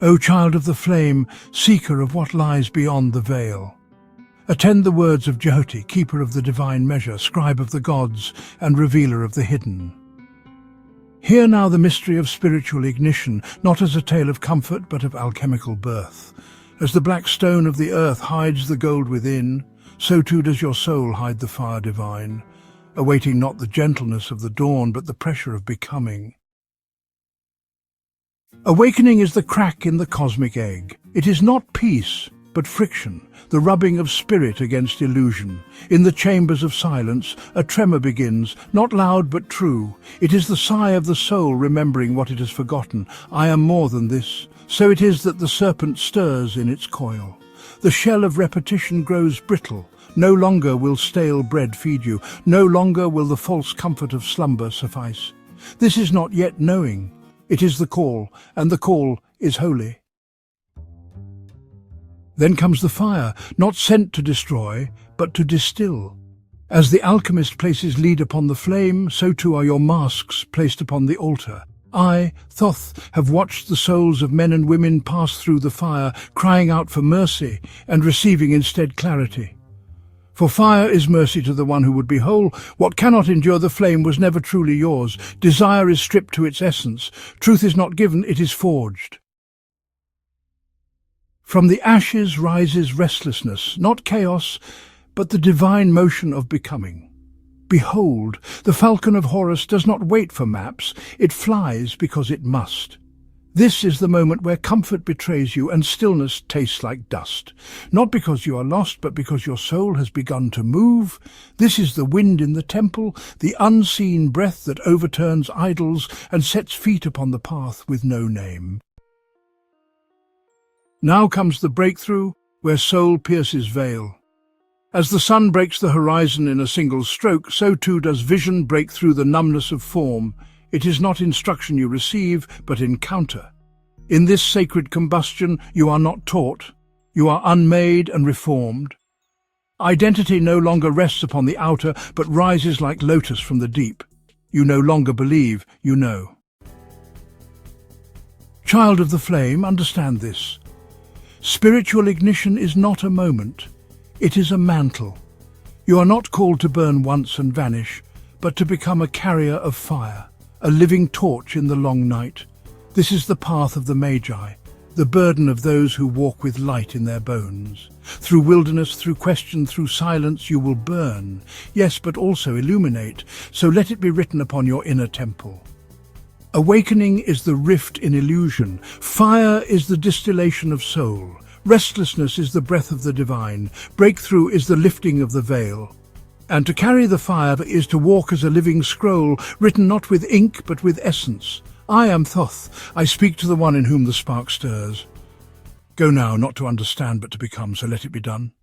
O child of the flame, seeker of what lies beyond the veil. Attend the words of Jyoti, keeper of the divine measure, scribe of the gods, and revealer of the hidden. Hear now the mystery of spiritual ignition, not as a tale of comfort, but of alchemical birth. As the black stone of the earth hides the gold within, so too does your soul hide the fire divine, awaiting not the gentleness of the dawn, but the pressure of becoming. Awakening is the crack in the cosmic egg. It is not peace, but friction, the rubbing of spirit against illusion. In the chambers of silence, a tremor begins, not loud but true. It is the sigh of the soul remembering what it has forgotten. I am more than this. So it is that the serpent stirs in its coil. The shell of repetition grows brittle. No longer will stale bread feed you. No longer will the false comfort of slumber suffice. This is not yet knowing. It is the call, and the call is holy. Then comes the fire, not sent to destroy, but to distill. As the alchemist places lead upon the flame, so too are your masks placed upon the altar. I, Thoth, have watched the souls of men and women pass through the fire, crying out for mercy and receiving instead clarity. For fire is mercy to the one who would be whole. What cannot endure the flame was never truly yours. Desire is stripped to its essence. Truth is not given, it is forged. From the ashes rises restlessness, not chaos, but the divine motion of becoming. Behold, the falcon of Horus does not wait for maps, it flies because it must. This is the moment where comfort betrays you and stillness tastes like dust. Not because you are lost, but because your soul has begun to move. This is the wind in the temple, the unseen breath that overturns idols and sets feet upon the path with no name. Now comes the breakthrough, where soul pierces veil. As the sun breaks the horizon in a single stroke, so too does vision break through the numbness of form. It is not instruction you receive, but encounter. In this sacred combustion, you are not taught. You are unmade and reformed. Identity no longer rests upon the outer, but rises like lotus from the deep. You no longer believe, you know. Child of the flame, understand this. Spiritual ignition is not a moment. It is a mantle. You are not called to burn once and vanish, but to become a carrier of fire, a living torch in the long night. This is the path of the Magi, the burden of those who walk with light in their bones. Through wilderness, through question, through silence, you will burn. Yes, but also illuminate, so let it be written upon your inner temple. Awakening is the rift in illusion. Fire is the distillation of soul. Restlessness is the breath of the divine. Breakthrough is the lifting of the veil. And to carry the fire is to walk as a living scroll, written not with ink but with essence. I am Thoth. I speak to the one in whom the spark stirs. Go now, not to understand but to become, so let it be done.